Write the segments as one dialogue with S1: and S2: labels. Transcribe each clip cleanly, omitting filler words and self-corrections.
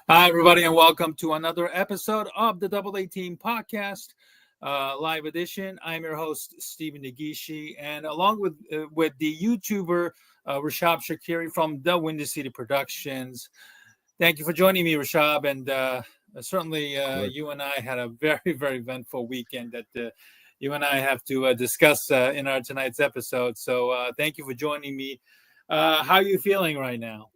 S1: Hi, everybody, and welcome to another episode of the Double A Team Podcast, live edition. I'm your host, Stephen Negishi, and along with the YouTuber Rishab Shakiri from DaWindyCity Productions. Thank you for joining me, Rishab, and certainly you and I had a very, very eventful weekend that you and I have to discuss in our tonight's episode. So thank you for joining me. How are you feeling right now?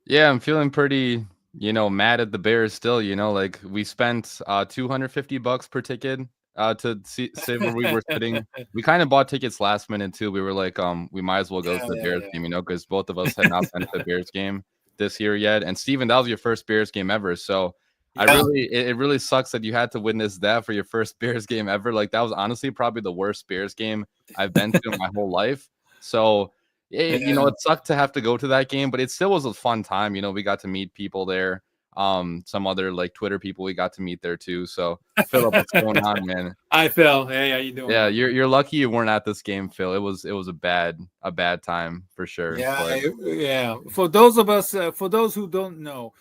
S2: Yeah, I'm feeling pretty, mad at the Bears still, like we spent $250 per ticket to sit where we were sitting. We kind of bought tickets last minute too. We were like, we might as well go to
S1: Yeah,
S2: the
S1: yeah,
S2: Bears
S1: yeah.
S2: game, because both of us had not been to the Bears game this year yet. And Steven, that was your first Bears game ever. So
S1: Yeah.
S2: it really sucks that you had to witness that for your first Bears game ever. Like that was honestly probably the worst Bears game I've been to in my whole life. So
S1: Yeah.
S2: it sucked to have to go to that game, but it still was a fun time. We got to meet people there. Some other like Twitter people we got to meet there too. So Philip, what's going on, man?
S1: Hi, Phil. Hey, how you doing,
S2: Yeah,
S1: man?
S2: you're lucky you weren't at this game, Phil. It was a bad time for sure.
S1: Yeah,
S2: But
S1: yeah. For those of us, for those who don't know,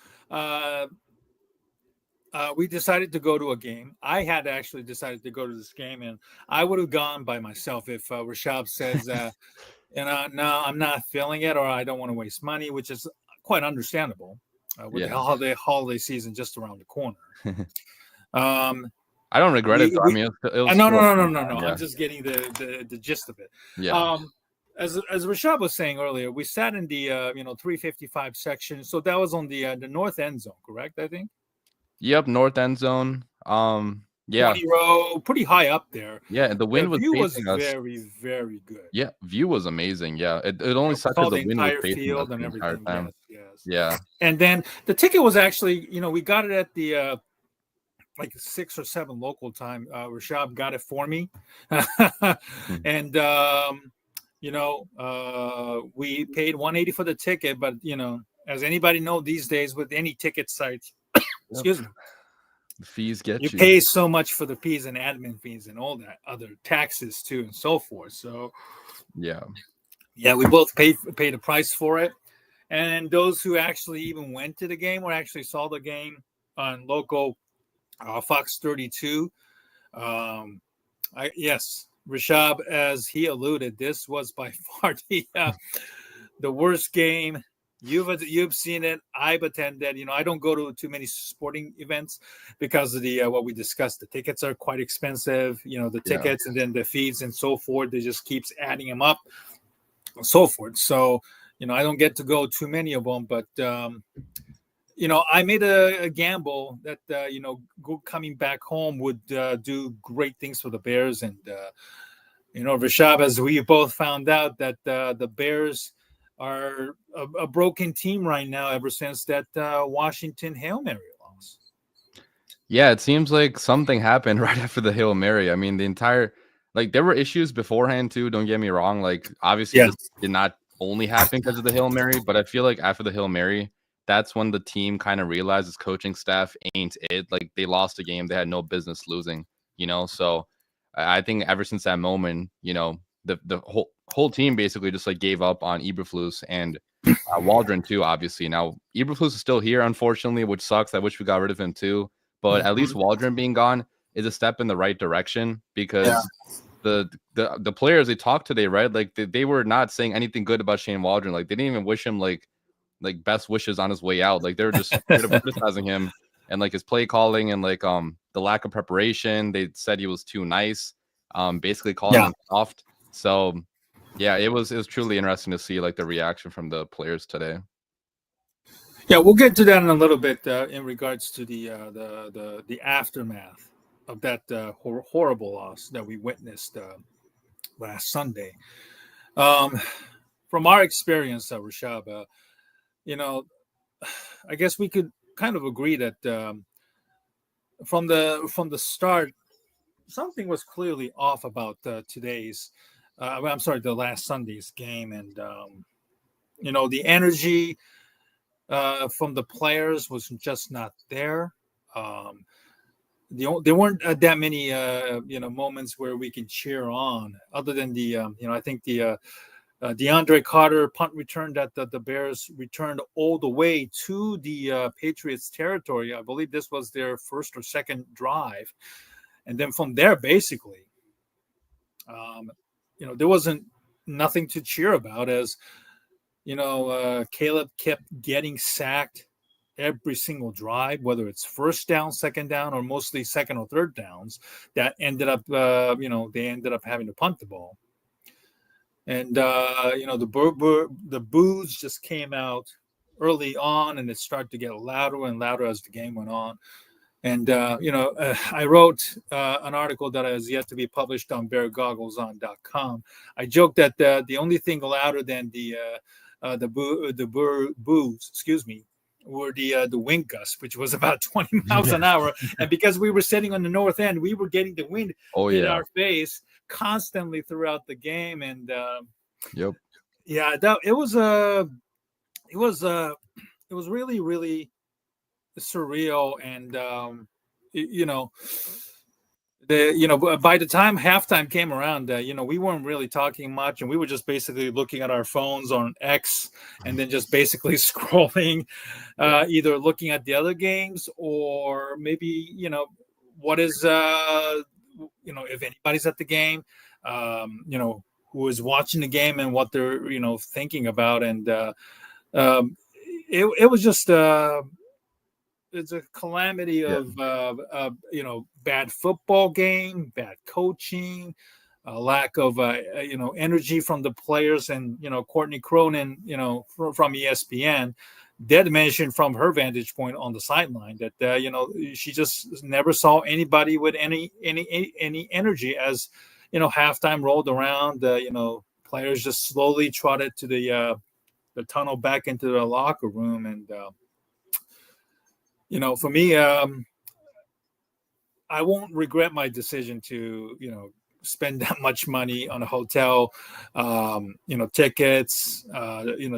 S1: uh, we decided to go to a game. I had actually decided to go to this game, and I would have gone by myself if Rashab says, no, I'm not feeling it, or I don't want to waste money, which is quite understandable with the
S2: yeah.
S1: holiday season just around the corner. Um,
S2: I don't regret it though. I
S1: we
S2: mean, it was
S1: no, no,
S2: still a
S1: no, no,
S2: fun
S1: no,
S2: time.
S1: no.
S2: Yeah.
S1: I'm just getting the gist of it.
S2: Yeah.
S1: Um, as Rashad was saying earlier, we sat in the 355 section, so that was on the north end zone, correct? I think
S2: Yep, north end zone. Yeah.
S1: 20 row, pretty high up there.
S2: Yeah, the
S1: The
S2: wind was
S1: view was
S2: facing us.
S1: very, very good.
S2: Yeah, view was amazing. Yeah. It only sucked
S1: Saw
S2: because the
S1: the
S2: wind was
S1: entire
S2: facing us
S1: field and
S2: the entire
S1: everything.
S2: time.
S1: Yes, yes.
S2: Yeah.
S1: And then the ticket was actually, we got it at the like 6 or 7 local time. Rashab got it for me,
S2: Hmm.
S1: and we paid 180 for the ticket. But as anybody know these days with any ticket sites,
S2: Yep.
S1: excuse me,
S2: The fees
S1: you
S2: get you.
S1: pay so much for the fees and admin fees and all that other taxes too and so forth. So
S2: Yeah.
S1: yeah, we both paid the price for it. And those who actually even went to the game or actually saw the game on local Fox 32. Yes, Rishab, as he alluded, this was by far the worst game. You've seen it. I've attended. I don't go to too many sporting events because of the what we discussed. The tickets are quite expensive. The
S2: Yeah.
S1: tickets and then the fees and so forth. They just keeps adding them up and so forth. So I don't get to go too many of them, but I made a gamble that coming back home would do great things for the Bears, and Rishab, as we both found out, that the Bears are a broken team right now ever since that Washington Hail Mary loss.
S2: Yeah, it seems like something happened right after the Hail Mary. I mean, the entire like there were issues beforehand too, don't get me wrong. Like obviously
S1: Yeah,
S2: this did not only happen because of the Hail Mary, but I feel like after the Hail Mary, that's when the team kind of realizes coaching staff ain't it. Like they lost a game they had no business losing. So I think ever since that moment, the whole team basically just like gave up on Eberflus and Waldron too, obviously. Now Eberflus is still here, unfortunately, which sucks. I wish we got rid of him too. But at least
S1: Mhm.
S2: Waldron being gone is a step in the right direction
S1: Yeah,
S2: because the players they talked today, right? Like they were not saying anything good about Shane Waldron. Like they didn't even wish him like best wishes on his way out. Like they were just straight up criticizing him and like his play calling and like the lack of preparation. They said he was too nice, basically calling
S1: yeah,
S2: him soft. So yeah, it was truly interesting to see like the reaction from the players today.
S1: yeah. We'll get to that in a little bit in regards to the aftermath of that horrible loss that we witnessed last Sunday. Um, from our experience, Rashab, you know, I guess we could kind of agree that from the start, something was clearly off about today's. I'm sorry, the last Sunday's game, and the energy from the players was just not there. Um, there weren't that many moments where we can cheer on, other than I think DeAndre Carter punt return that the Bears returned all the way to the Patriots territory. I believe this was their first or second drive. And then from there, basically, there wasn't nothing to cheer about as, Caleb kept getting sacked every single drive, whether it's first down, second down, or mostly second or third downs that ended up, they ended up having to punt the ball. And, the boos just came out early on, and it started to get louder and louder as the game went on. And, I wrote an article that has yet to be published on beargoggleson.com. I joked that the only thing louder than the boos, were the wind gusts, which was about 20 miles an hour. And because we were sitting on the north end, we were getting the wind in our face constantly throughout the game. And it was really, really surreal. And by the time halftime came around, we weren't really talking much, and we were just basically looking at our phones on X, and then just basically scrolling, either looking at the other games, or maybe what is if anybody's at the game, who is watching the game and what they're thinking about. And it was just it's a calamity of bad football game, bad coaching, lack of energy from the players. And Courtney Cronin from ESPN did mention from her vantage point on the sideline that she just never saw anybody with any energy as halftime rolled around. Players just slowly trotted to the tunnel back into the locker room. And for me, I won't regret my decision to spend that much money on a hotel, tickets,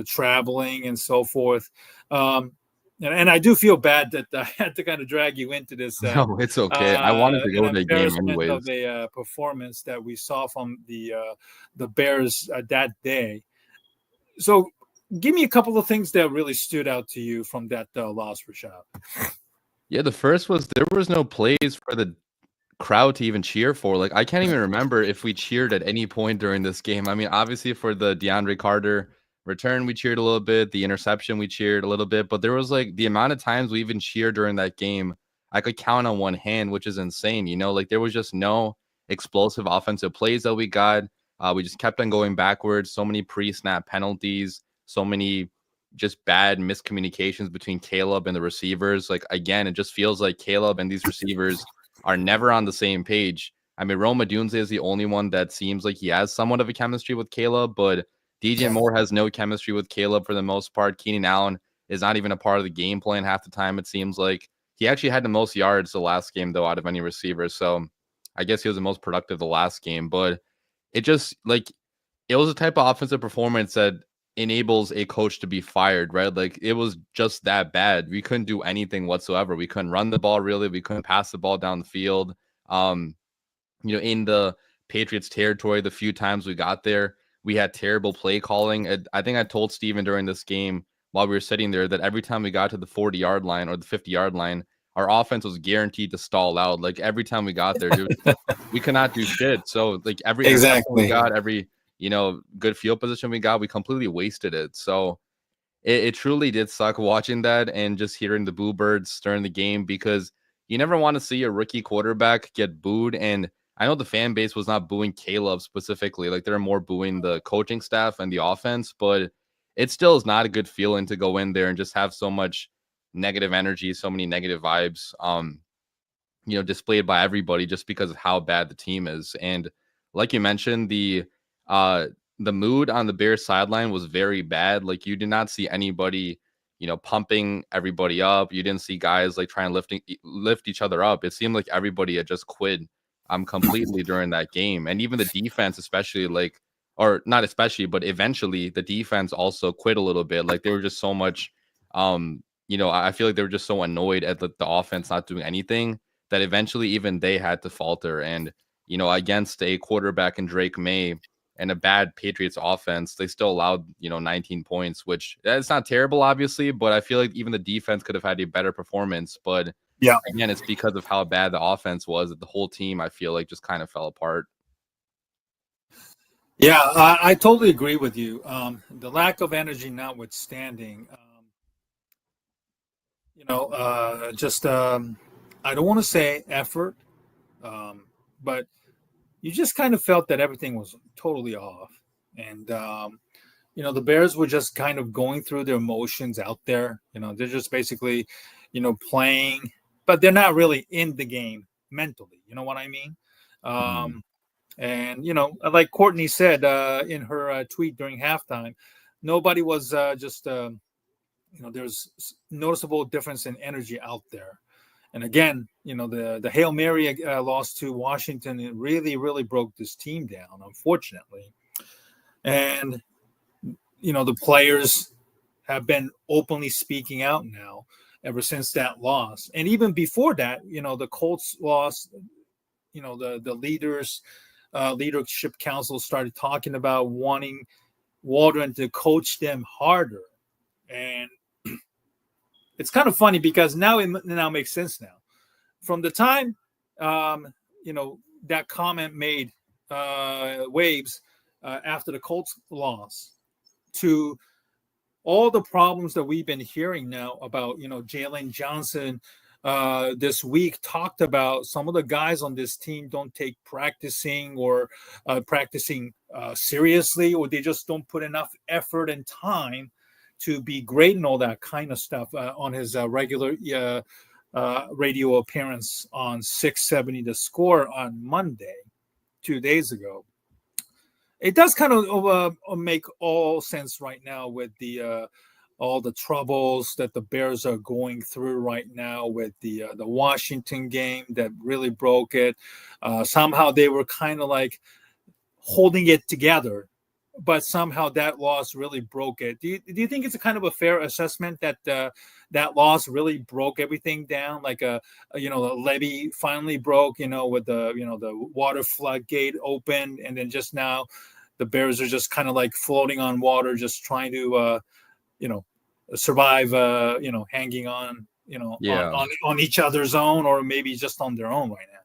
S1: traveling and so forth. And I do feel bad that I had to kind of drag you into this.
S2: No, it's okay. I wanted to go to the game anyways.
S1: Of the performance that we saw from the Bears that day. So, give me a couple of things that really stood out to you from that loss, Rishab.
S2: Yeah, the first was there was no plays for the crowd to even cheer for. Like, I can't even remember if we cheered at any point during this game. I mean, obviously for the DeAndre Carter return, we cheered a little bit. The interception, we cheered a little bit. But there was like the amount of times we even cheered during that game, I could count on one hand, which is insane. Like there was just no explosive offensive plays that we got. We just kept on going backwards. So many pre-snap penalties, so many just bad miscommunications between Caleb and the receivers. Like, again, it just feels like Caleb and these receivers are never on the same page. I mean, Rome Odunze is the only one that seems like he has somewhat of a chemistry with Caleb, but DJ Moore has no chemistry with Caleb for the most part. Keenan Allen is not even a part of the game plan half the time, it seems like. He actually had the most yards the last game, though, out of any receivers. So I guess he was the most productive the last game. But it just, like, it was a type of offensive performance that enables a coach to be fired, right? Like, it was just that bad. We couldn't do anything whatsoever. We couldn't run the ball, really. We couldn't pass the ball down the field. In the Patriots territory, the few times we got there, we had terrible play calling. I think I told Steven during this game while we were sitting there that every time we got to the 40-yard line or the 50-yard line, our offense was guaranteed to stall out. Like, every time we got there, dude, we could not do shit. So, like, every we got, every good field position we got, we completely wasted it. So it truly did suck watching that and just hearing the boo birds during the game, because you never want to see a rookie quarterback get booed. And I know the fan base was not booing Caleb specifically. Like, they're more booing the coaching staff and the offense, but it still is not a good feeling to go in there and just have so much negative energy, so many negative vibes, displayed by everybody just because of how bad the team is. And like you mentioned, the mood on the Bears sideline was very bad. Like, you did not see anybody, pumping everybody up. You didn't see guys like trying to lift each other up. It seemed like everybody had just quit completely during that game. And even the defense, especially, like, or not especially, but eventually the defense also quit a little bit. Like, they were just so much, I feel like they were just so annoyed at the offense not doing anything that eventually even they had to falter. And, against a quarterback in Drake May, and a bad Patriots offense, they still allowed, 19 points, which that's not terrible, obviously, but I feel like even the defense could have had a better performance. But
S1: Yeah.
S2: again, it's because of how bad the offense was that the whole team, I feel like, just kind of fell apart.
S1: Yeah, I totally agree with you. The lack of energy notwithstanding, just I don't want to say effort, but you just kind of felt that everything was totally off. And, the Bears were just kind of going through their emotions out there. They're just basically, playing, but they're not really in the game mentally. You know what I mean? And, like Courtney said in her tweet during halftime, nobody was there's noticeable difference in energy out there. And again, the Hail Mary loss to Washington, it really, really broke this team down, unfortunately. And, the players have been openly speaking out now ever since that loss. And even before that, the Colts loss, the leadership council started talking about wanting Waldron to coach them harder. And it's kind of funny because now it now makes sense now. From the time, that comment made waves after the Colts loss to all the problems that we've been hearing now about, Jalen Johnson this week talked about some of the guys on this team don't take practicing seriously, or they just don't put enough effort and time to be great and all that kind of stuff on his regular radio appearance on 670 The Score on Monday, 2 days ago. It does kind of make all sense right now with the all the troubles that the Bears are going through right now with the Washington game that really broke it. Somehow they were kind of like holding it together, but somehow that loss really broke it. Do you think it's a kind of a fair assessment that that loss really broke everything down? Like the levee finally broke, with the water floodgate open, and then just now the Bears are just kind of like floating on water, just trying to survive, hanging on, on each other's own, or maybe just on their own right now.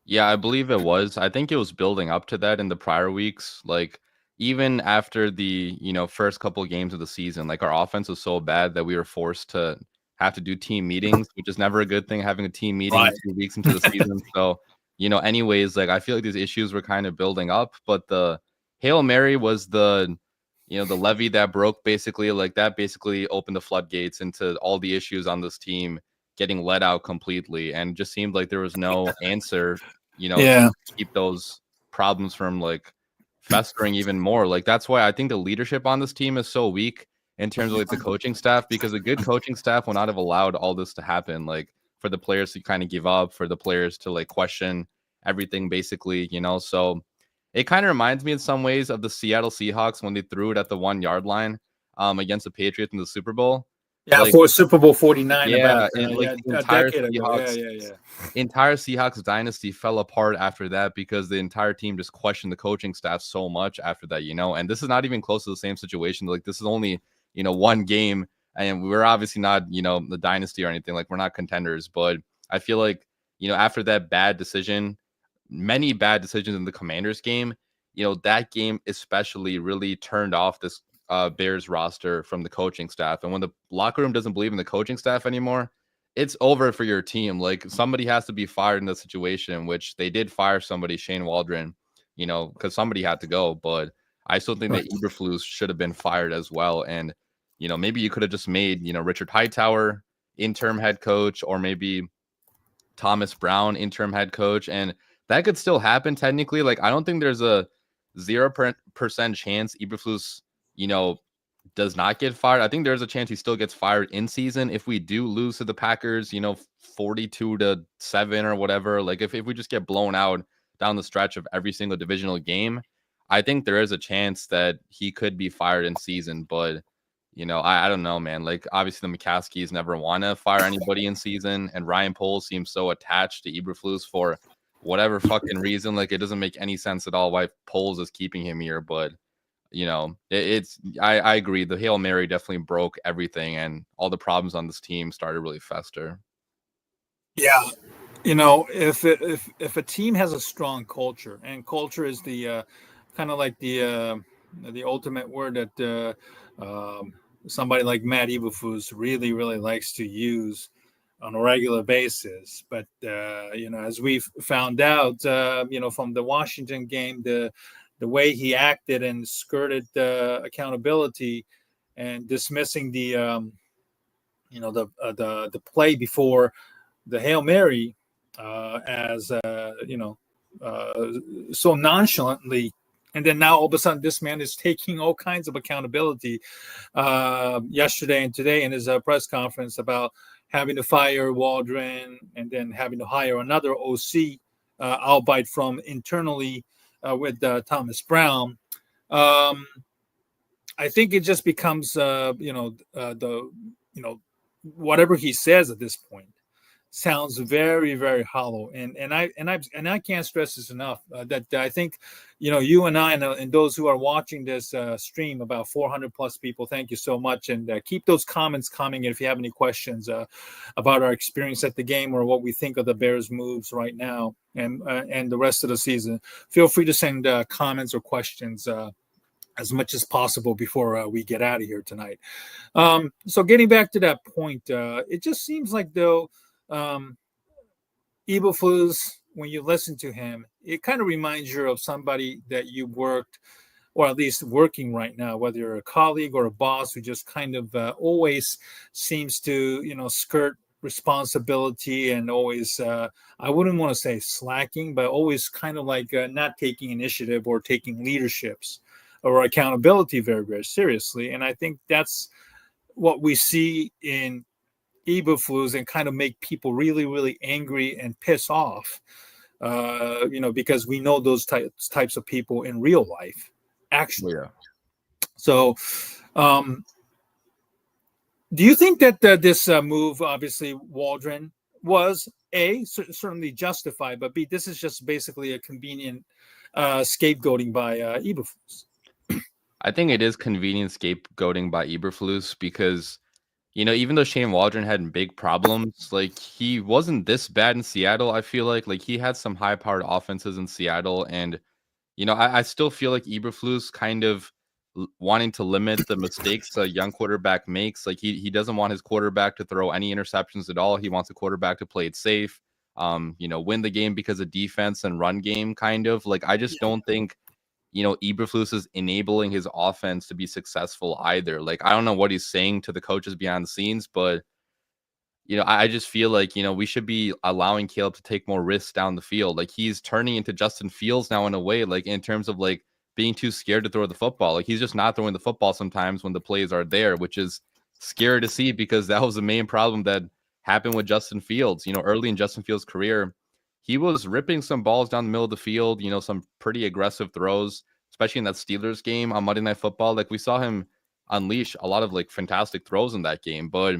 S2: Yeah, I believe it was. I think it was building up to that in the prior weeks. Like, even after the, first couple of games of the season, like, our offense was so bad that we were forced to have to do team meetings, which is never a good thing, having a team meeting
S1: Right.
S2: 2 weeks into the season. So, anyways, like, I feel like these issues were kind of building up, but the Hail Mary was the levee that broke, basically. Like, that basically opened the floodgates into all the issues on this team getting let out completely, and it just seemed like there was no answer,
S1: Yeah.
S2: to keep those problems from like festering even more. Like, that's why I think the leadership on this team is so weak in terms of like the coaching staff, because a good coaching staff would not have allowed all this to happen. Like, for the players to kind of give up, for the players to like question everything, basically, So it kind of reminds me in some ways of the Seattle Seahawks when they threw it at the 1 yard line against the Patriots in the Super Bowl.
S1: Yeah,
S2: Like,
S1: for Super Bowl 49,
S2: yeah,
S1: about
S2: and like the
S1: a
S2: entire
S1: decade ago.
S2: Seahawks,
S1: Yeah.
S2: entire Seahawks dynasty fell apart after that because the entire team just questioned the coaching staff so much after that, And this is not even close to the same situation. Like, this is only, one game, and we're obviously not, the dynasty or anything. Like, we're not contenders, but I feel like, after that bad decision, many bad decisions in the Commanders game, that game especially really turned off this Bears roster from the coaching staff. And when the locker room doesn't believe in the coaching staff anymore, it's over for your team. Like, somebody has to be fired in the situation, which they did fire somebody, Shane Waldron, because somebody had to go. But I still think that Eberflus should have been fired as well. And, maybe you could have just made, Richard Hightower interim head coach, or maybe Thomas Brown interim head coach. And that could still happen technically. Like, I don't think there's a 0% chance Eberflus, does not get fired. I think there's a chance he still gets fired in season if we do lose to the Packers, 42-7 or whatever. Like, if we just get blown out down the stretch of every single divisional game, I think there is a chance that he could be fired in season. But, I don't know, man. Like, obviously the McCaskies never want to fire anybody in season, and Ryan Poles seems so attached to Eberflus for whatever fucking reason. Like, it doesn't make any sense at all why Poles is keeping him here. But I agree. The Hail Mary definitely broke everything, and all the problems on this team started really fester.
S1: Yeah, if a team has a strong culture, and culture is the kind of like the ultimate word that somebody like Matt Eberflus really really likes to use on a regular basis. But as we've found out, from the Washington game, the way he acted and skirted accountability and dismissing the play before the Hail Mary as so nonchalantly, and then now all of a sudden this man is taking all kinds of accountability yesterday and today in his press conference about having to fire Waldron and then having to hire another OC, albeit from internally with Thomas Brown. I think it just becomes whatever he says at this point sounds very very hollow, and I can't stress this enough, that I think you and I and those who are watching this stream, about 400 plus people, thank you so much, and keep those comments coming. And if you have any questions about our experience at the game or what we think of the Bears moves right now and the rest of the season, feel free to send comments or questions as much as possible before we get out of here tonight. So getting back to that point, it just seems like though Eberflus, when you listen to him, it kind of reminds you of somebody that you worked, or at least working right now, whether you're a colleague or a boss, who just kind of always seems to, skirt responsibility and always, I wouldn't want to say slacking, but always kind of like not taking initiative or taking leaderships or accountability very, very seriously. And I think that's what we see in Eberflus and kind of make people really, really angry and piss off, because we know those types of people in real life, actually.
S2: Yeah.
S1: So, do you think that this move, obviously, Waldron, was A, certainly justified, but B, this is just basically a convenient scapegoating by Eberflus?
S2: I think it is convenient scapegoating by Eberflus because, even though Shane Waldron had big problems, like, he wasn't this bad in Seattle. I feel like he had some high-powered offenses in Seattle, and I still feel like Eberflus kind of wanting to limit the mistakes a young quarterback makes. Like, he doesn't want his quarterback to throw any interceptions at all. He wants a quarterback to play it safe, win the game because of defense and run game, kind of. Like, I just don't think Eberflus is enabling his offense to be successful either. Like, I don't know what he's saying to the coaches behind the scenes, but I just feel like, we should be allowing Caleb to take more risks down the field. Like, he's turning into Justin Fields now in a way, like, in terms of like being too scared to throw the football. Like, he's just not throwing the football sometimes when the plays are there, which is scary to see because that was the main problem that happened with Justin Fields. Early in Justin Fields' career, he was ripping some balls down the middle of the field, some pretty aggressive throws, especially in that Steelers game on Monday Night Football. Like, we saw him unleash a lot of like fantastic throws in that game. But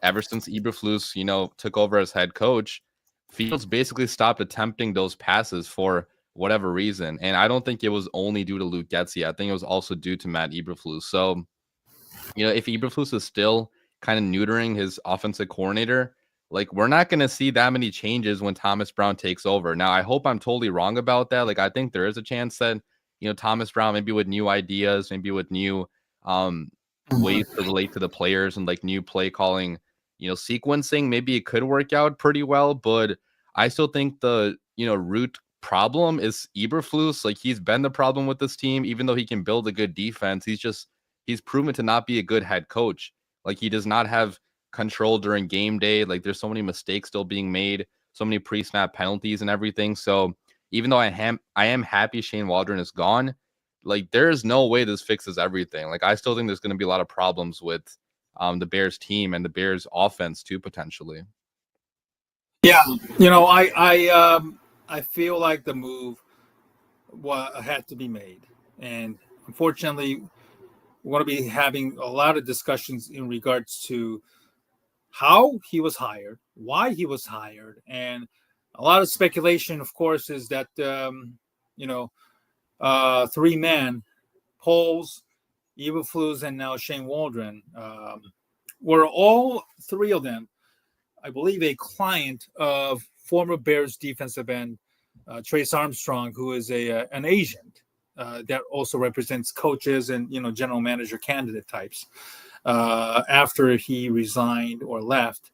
S2: ever since Eberflus, took over as head coach, Fields basically stopped attempting those passes for whatever reason. And I don't think it was only due to Luke Getsy. I think it was also due to Matt Eberflus. So, if Eberflus is still kind of neutering his offensive coordinator, like, we're not going to see that many changes when Thomas Brown takes over. Now, I hope I'm totally wrong about that. Like, I think there is a chance that, Thomas Brown, maybe with new ideas, maybe with new ways to relate to the players and like new play calling, sequencing, maybe it could work out pretty well. But I still think the, root problem is Eberflus. Like, he's been the problem with this team, even though he can build a good defense. He's proven to not be a good head coach. Like, he does not have control during game day. Like, there's so many mistakes still being made, so many pre-snap penalties and everything. So even though I am happy Shane Waldron is gone, like, there's no way this fixes everything. Like, I still think there's going to be a lot of problems with the Bears team and the Bears offense too, potentially.
S1: Yeah, I feel like the move had to be made, and unfortunately, we're going to be having a lot of discussions in regards to how he was hired, why he was hired, and A lot of speculation, of course, is that three men, Poles, Eberflus, and now Shane Waldron, were all three of them, I believe, a client of former Bears defensive end Trace Armstrong, who is an agent that also represents coaches and general manager candidate types. After he resigned or left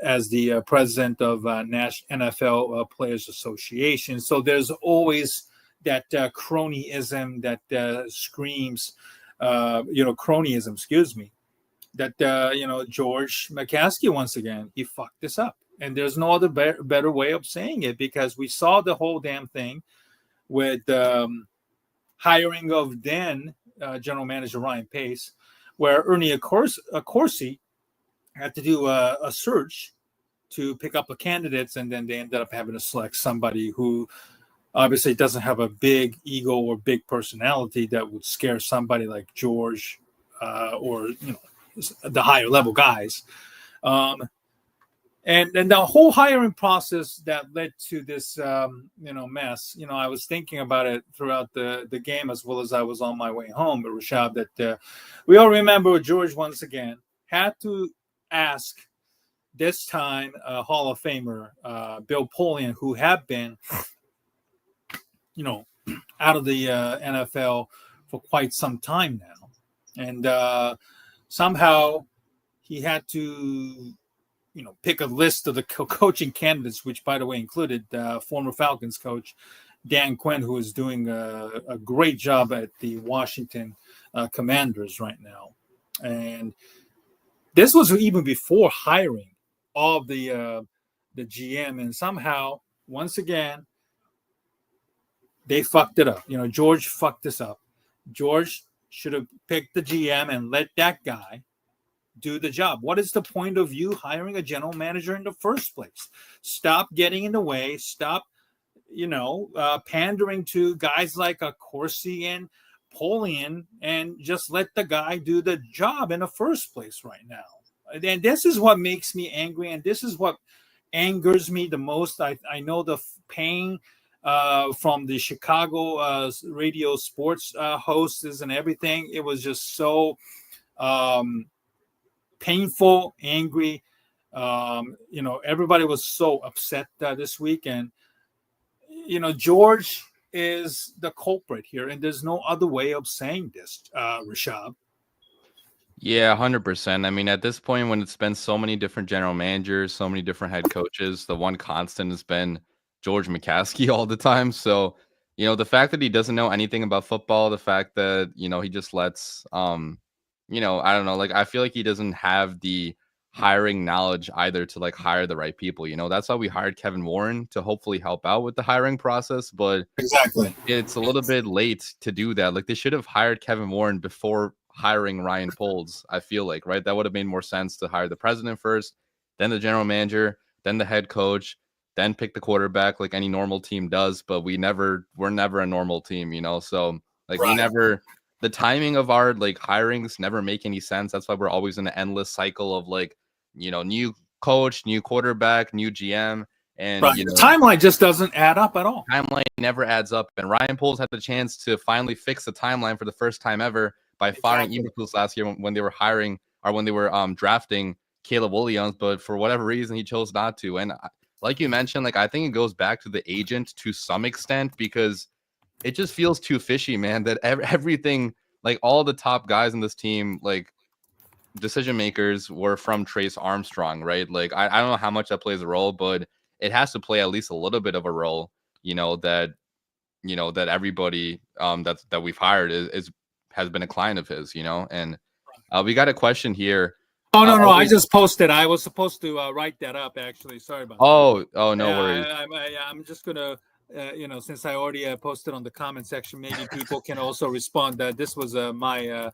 S1: as the president of NFL Players Association, so there's always that cronyism that screams, cronyism. Excuse me. That George McCaskey, once again, he fucked this up, and there's no other better way of saying it, because we saw the whole damn thing with hiring of then general manager Ryan Pace, where Ernie Accorsi had to do a search to pick up the candidates, and then they ended up having to select somebody who obviously doesn't have a big ego or big personality that would scare somebody like George or the higher level guys. And then the whole hiring process that led to this, mess. I was thinking about it throughout the game, as well as I was on my way home, but Rishab, that we all remember George once again had to ask this time Hall of Famer Bill Polian, who had been, out of the NFL for quite some time now, and somehow he had to pick a list of the coaching candidates, which, by the way, included former Falcons coach Dan Quinn, who is doing a great job at the Washington Commanders right now. And this was even before hiring of the GM. And somehow, once again, they fucked it up. George fucked this up. George should have picked the GM and let that guy do the job. What is the point of you hiring a general manager in the first place? Stop getting in the way. Stop, pandering to guys like Corsi and Polian, and just let the guy do the job in the first place right now. And this is what makes me angry, and this is what angers me the most. I know the pain from the Chicago radio sports hosts and everything. It was just so painful, angry. Everybody was so upset this weekend. George is the culprit here, and there's no other way of saying this, Rishab.
S2: Yeah, 100%. I mean, at this point, when it's been so many different general managers, so many different head coaches, the one constant has been George McCaskey all the time. So, the fact that he doesn't know anything about football, the fact that, he just lets, I don't know, I feel like he doesn't have the hiring knowledge either to hire the right people. That's why we hired Kevin Warren, to hopefully help out with the hiring process. But
S1: exactly,
S2: it's a little bit late to do that. They should have hired Kevin Warren before hiring Ryan Poles, I feel like, right? That would have made more sense to hire the president first, then the general manager, then the head coach, then pick the quarterback like any normal team does. But we're never a normal team, So
S1: right.
S2: We never, the timing of our hirings never make any sense. That's why we're always in an endless cycle of new coach, new quarterback, new GM. And
S1: right. The timeline just doesn't add up at all.
S2: Timeline never adds up. And Ryan Poles had the chance to finally fix the timeline for the first time ever by firing Eberflus last year when they were hiring, or when they were drafting Caleb Williams, but for whatever reason he chose not to. And like you mentioned, I think it goes back to the agent to some extent, because it just feels too fishy, man, that everything, all the top guys in this team, decision makers, were from Trace Armstrong, right? I don't know how much that plays a role, but it has to play at least a little bit of a role, that everybody that we've hired has been a client of his, and we got a question here.
S1: Oh, no, I just posted. I was supposed to write that up, actually. Sorry about that.
S2: Oh, no worries.
S1: I'm just going to, since I already posted on the comment section, maybe people can also respond that this was my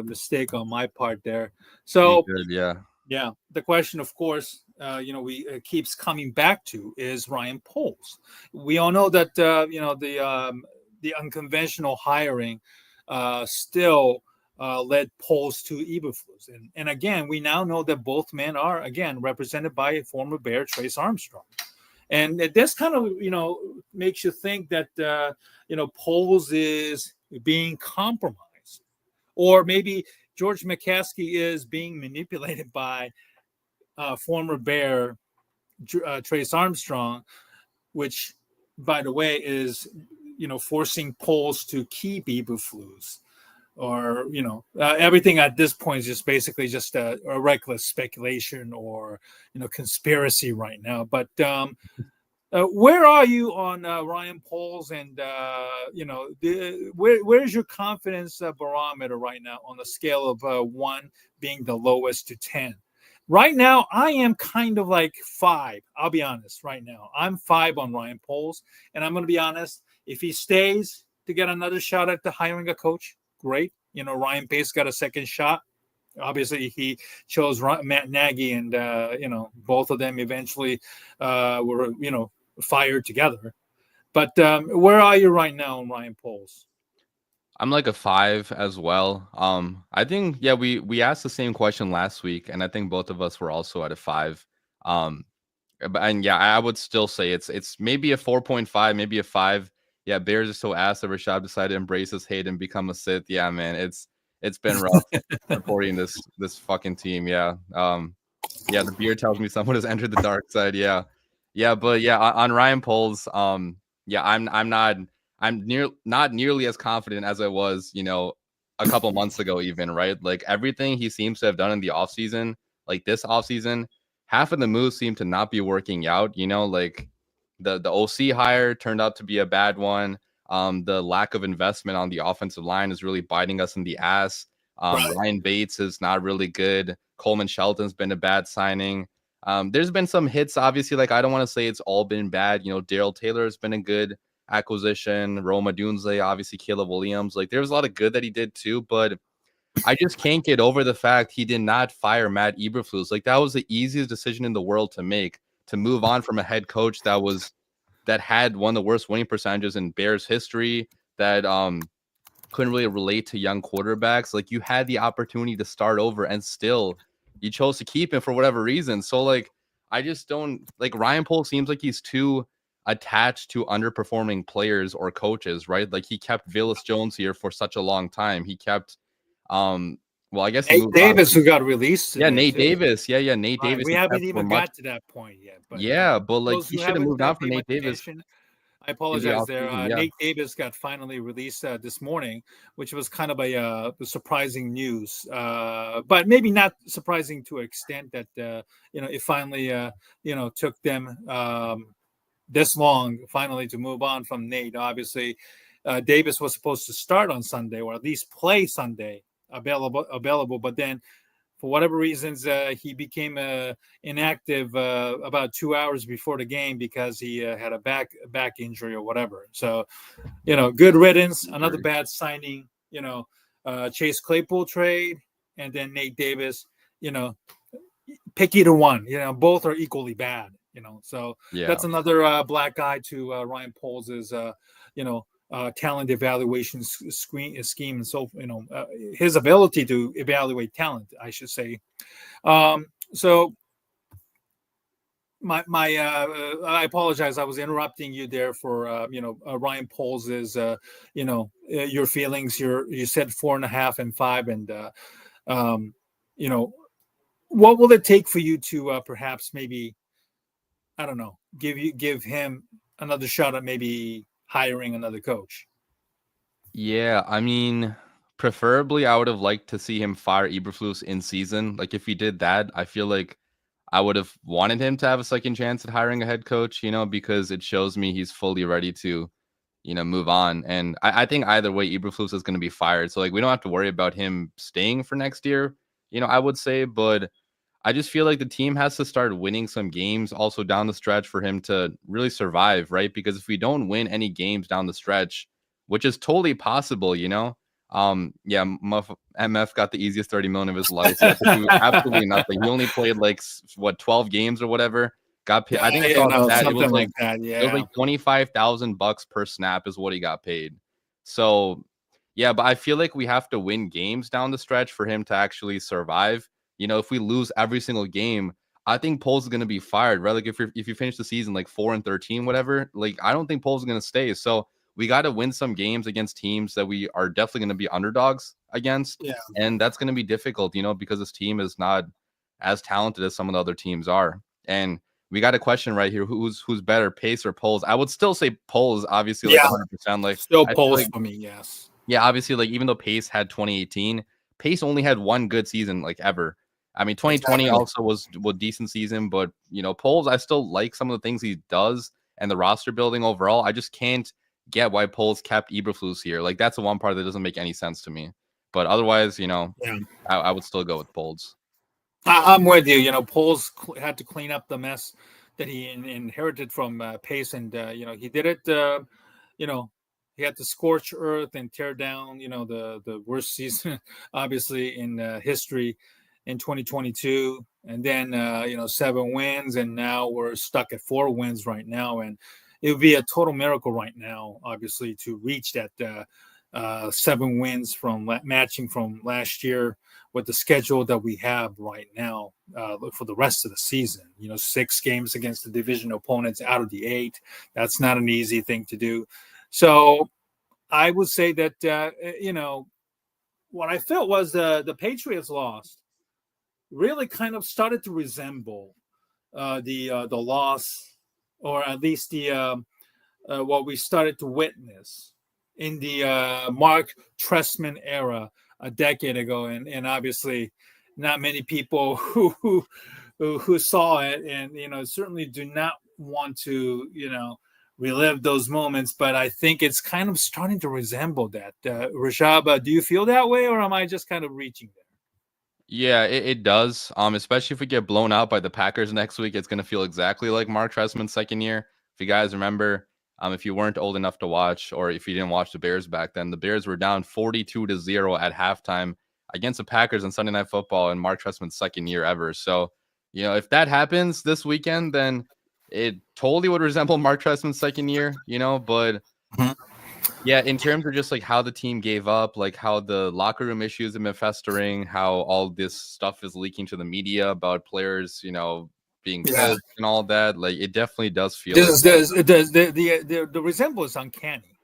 S1: mistake on my part there. So, yeah. The question, of course, we keeps coming back to is Ryan Poles. We all know that, the unconventional hiring still led Poles to Eberflus. And again, we now know that both men are, again, represented by former Bear Trace Armstrong. And this kind of, makes you think that, Poles is being compromised, or maybe George McCaskey is being manipulated by former Bear Trace Armstrong, which, by the way, is forcing Poles to keep Eberflus, or everything at this point is just basically just a reckless speculation or conspiracy right now. But where are you on Ryan Poles, and where's your confidence barometer right now on the scale of 1 being the lowest to 10? Right now, I am kind of like 5. I'll be honest. Right now, I'm 5 on Ryan Poles, and I'm going to be honest. If he stays to get another shot at the hiring a coach, great. Ryan Pace got a second shot. Obviously, he chose Matt Nagy, and both of them eventually were fired together. But where are you right now on Ryan Poles?
S2: I'm like a 5 as well. I think we asked the same question last week, and I think both of us were also at a 5. And I would still say it's maybe a 4.5, maybe a 5. Yeah, Bears are so ass that Rishab decided to embrace his hate and become a Sith. Yeah, man, it's been rough supporting this fucking team. Yeah. The beard tells me someone has entered the dark side. Yeah. But on Ryan Poles, I'm not nearly as confident as I was, a couple months ago, even, right? Like everything he seems to have done in the offseason, like this offseason, half of the moves seem to not be working out, like the OC hire turned out to be a bad one. The lack of investment on the offensive line is really biting us in the ass. Ryan Bates is not really good. Coleman Shelton's been a bad signing. There's been some hits, obviously. Like, I don't want to say it's all been bad. Daryl Taylor has been a good acquisition. Roma Dunze, obviously Caleb Williams. Like, there's a lot of good that he did too, but I just can't get over the fact he did not fire Matt Eberflus. Like, that was the easiest decision in the world to make, to move on from a head coach that had one of the worst winning percentages in Bears history, that couldn't really relate to young quarterbacks. Like, you had the opportunity to start over, and still you chose to keep him for whatever reason. So, like, I just don't like Ryan Poles. Seems like he's too attached to underperforming players or coaches, right? Like, he kept Velus Jones here for such a long time. He kept I guess
S1: Nate Davis, who got released today.
S2: Yeah, Nate Davis. Yeah, Nate Davis.
S1: We haven't even got to that point yet. But
S2: but like, he should have moved on from Nate Davis.
S1: I apologize there. Nate Davis got finally released this morning, which was kind of a surprising news, but maybe not surprising to an extent that it finally took them this long finally to move on from Nate. Obviously, Davis was supposed to start on Sunday, or at least play Sunday, available, but then for whatever reasons he became inactive about 2 hours before the game because he had a back injury or whatever. So good riddance. Another bad signing. Chase Claypool trade, and then Nate Davis. Pick either one. Both are equally bad. So that's another black eye to Ryan Poles' talent evaluation scheme, and so his ability to evaluate talent, I should say. So I apologize, I was interrupting you there for Ryan Poles' your feelings. You said 4.5 and 5, and what will it take for you to perhaps maybe, I don't know, give him another shot at maybe hiring another coach?
S2: Yeah, I mean, preferably I would have liked to see him fire Eberflus in season. Like, if he did that, I feel like I would have wanted him to have a second chance at hiring a head coach, because it shows me he's fully ready to, move on. And I think either way, Eberflus is going to be fired. So, like, we don't have to worry about him staying for next year, I would say. But I just feel like the team has to start winning some games also down the stretch for him to really survive, right? Because if we don't win any games down the stretch, which is totally possible, MF got the easiest 30 million of his life. He had to do absolutely nothing. He only played 12 games or whatever. Got paid. I think I saw that. It was like that. Yeah, it was like $25,000 per snap is what he got paid. So yeah, but I feel like we have to win games down the stretch for him to actually survive. If we lose every single game, I think Poles is going to be fired, right? Like if you finish the season like 4-13, whatever, like I don't think Poles is going to stay. So we got to win some games against teams that we are definitely going to be underdogs against,
S1: Yeah.
S2: and that's going to be difficult, because this team is not as talented as some of the other teams are. And we got a question right here: who's better, Pace or Poles? I would still say Poles, obviously, like
S1: Yeah.
S2: 100%. Like
S1: Still
S2: I feel
S1: polls
S2: like,
S1: for me, yes.
S2: yeah, obviously, like even though Pace had 2018, Pace only had one good season like ever. I mean, 2020
S1: Exactly.
S2: also was decent season, but Poles, I still like some of the things he does and the roster building overall. I just can't get why Poles kept Eberflus here. Like that's the one part that doesn't make any sense to me. But otherwise,
S1: Yeah.
S2: I would still go with Poles.
S1: I'm with you. Poles had to clean up the mess that he inherited from Pace, and he did it. You know, he had to scorch earth and tear down. The worst season, obviously in history, in 2022, and then 7 wins, and now we're stuck at 4 wins right now, and it would be a total miracle right now, obviously, to reach that 7 wins from matching from last year with the schedule that we have right now for the rest of the season. 6 games against the division opponents out of the 8. That's not an easy thing to do. So I would say that, what I felt was the Patriots lost really kind of started to resemble the loss, or at least the what we started to witness in the Mark Trestman era a decade ago, and obviously not many people who saw it, and certainly do not want to relive those moments. But I think it's kind of starting to resemble that. Rishab, do you feel that way, or am I just kind of reaching there?
S2: Yeah, it does. Especially if we get blown out by the Packers next week, it's gonna feel exactly like Mark Trestman's second year. If you guys remember, if you weren't old enough to watch, or if you didn't watch the Bears back then, the Bears were down 42-0 at halftime against the Packers on Sunday Night Football in Mark Trestman's second year ever. So, if that happens this weekend, then it totally would resemble Mark Trestman's second year, but
S1: Mhm.
S2: yeah, in terms of just like how the team gave up, like how the locker room issues have been festering, how all this stuff is leaking to the media about players, being
S1: Yeah,
S2: pissed and all that, like it definitely does feel
S1: this
S2: like
S1: is
S2: that.
S1: the resemblance uncanny.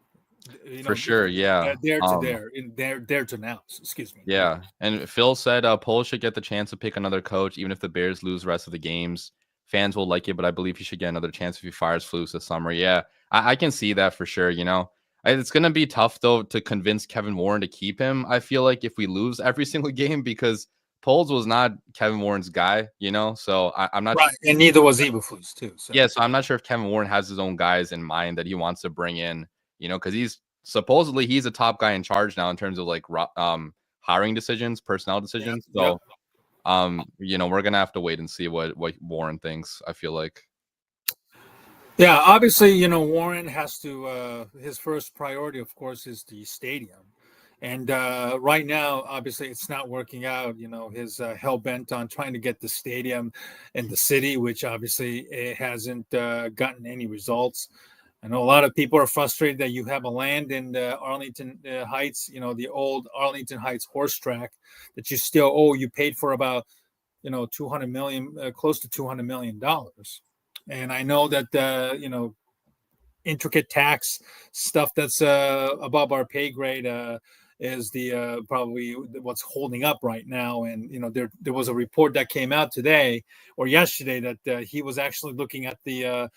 S2: For sure. Yeah.
S1: There to there, in there to now. Excuse me.
S2: Yeah. And Phil said Pohl should get the chance to pick another coach, even if the Bears lose the rest of the games. Fans will like it, but I believe he should get another chance if he fires Flus this summer. Yeah, I can see that for sure. It's going to be tough, though, to convince Kevin Warren to keep him. I feel like if we lose every single game, because Poles was not Kevin Warren's guy, so I'm not
S1: Right, and neither was Eberflus too. So
S2: Yeah, so I'm not sure if Kevin Warren has his own guys in mind that he wants to bring in, because he's supposedly he's a top guy in charge now in terms of like hiring decisions, personnel decisions.
S1: yep.
S2: So we're gonna have to wait and see what Warren thinks, I feel like.
S1: Yeah, obviously, Warren has to. His first priority, of course, is the stadium, and right now, obviously, it's not working out. His hell bent on trying to get the stadium in the city, which obviously it hasn't gotten any results. I know a lot of people are frustrated that you have a land in Arlington Heights, the old Arlington Heights horse track that you still owe. You paid for about 200 million, close to $200 million. And I know that intricate tax stuff that's above our pay grade is the probably what's holding up right now. And there was a report that came out today or yesterday that he was actually looking at the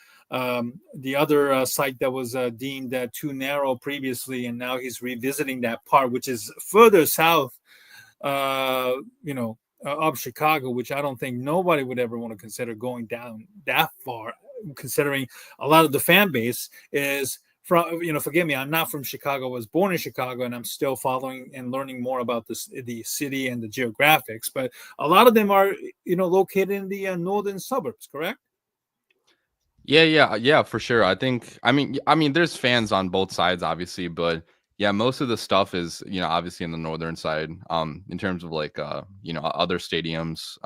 S1: other site that was deemed too narrow previously, and now he's revisiting that part, which is further south of Chicago, which I don't think nobody would ever want to consider going down that far, considering a lot of the fan base is from, forgive me, I'm not from Chicago. I was born in Chicago, and I'm still following and learning more about the city and the geographics. But a lot of them are, located in the northern suburbs, correct?
S2: Yeah, for sure. I mean, there's fans on both sides, obviously, but yeah, most of the stuff is, obviously in the northern side, in terms of like, other stadiums,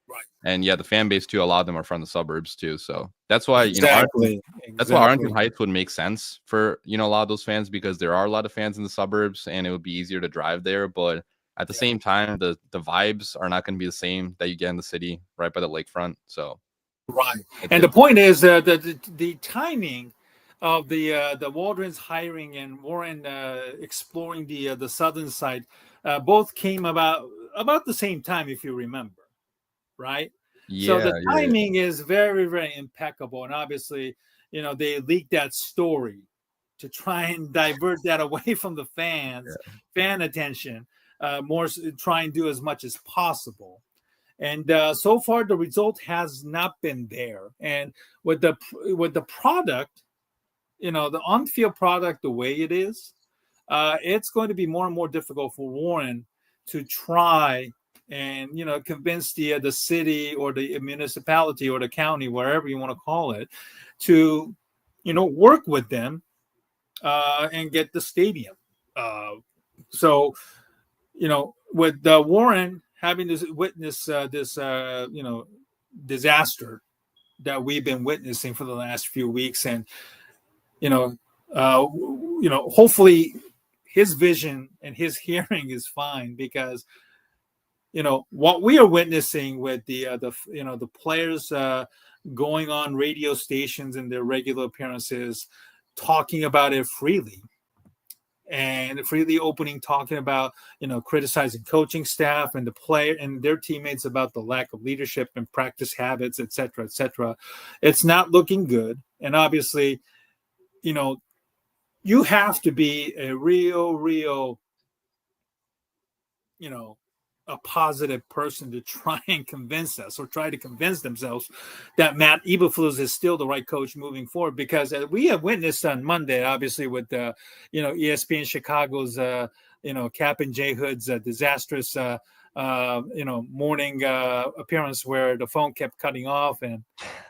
S1: Right.
S2: and yeah, the fan base too. A lot of them are from the suburbs too, so that's why,
S1: Exactly.
S2: that's why Arlington Heights would make sense for, a lot of those fans, because there are a lot of fans in the suburbs and it would be easier to drive there. But at the
S1: Yeah.
S2: same time, the vibes are not going to be the same that you get in the city right by the lakefront. So
S1: Right.
S2: it's
S1: And the
S2: good.
S1: point is the timing of the Waldron's hiring and Warren exploring the southern side both came about the same time, if you remember, right? So the
S2: Yeah, yeah,
S1: timing is very, very impeccable. And obviously, they leaked that story to try and divert that away from the fans,
S2: yeah.
S1: fan attention, try and do as much as possible. And so far, the result has not been there. And with the product, the on-field product, the way it is, it's going to be more and more difficult for Warren to try and convince the city or the municipality or the county, wherever you want to call it, to work with them and get the stadium. So with Warren having this witness this disaster that we've been witnessing for the last few weeks, and you know, hopefully his vision and his hearing is fine, because what we are witnessing with the players going on radio stations in their regular appearances, talking about it freely and freely opening, talking about criticizing coaching staff and the player and their teammates about the lack of leadership and practice habits, etc., etc. It's not looking good. And obviously, you have to be a real a positive person to try and convince us, or try to convince themselves, that Matt Eberflus is still the right coach moving forward. Because we have witnessed on Monday, obviously, with ESPN Chicago's Cap and J Hood's disastrous morning appearance, where the phone kept cutting off, and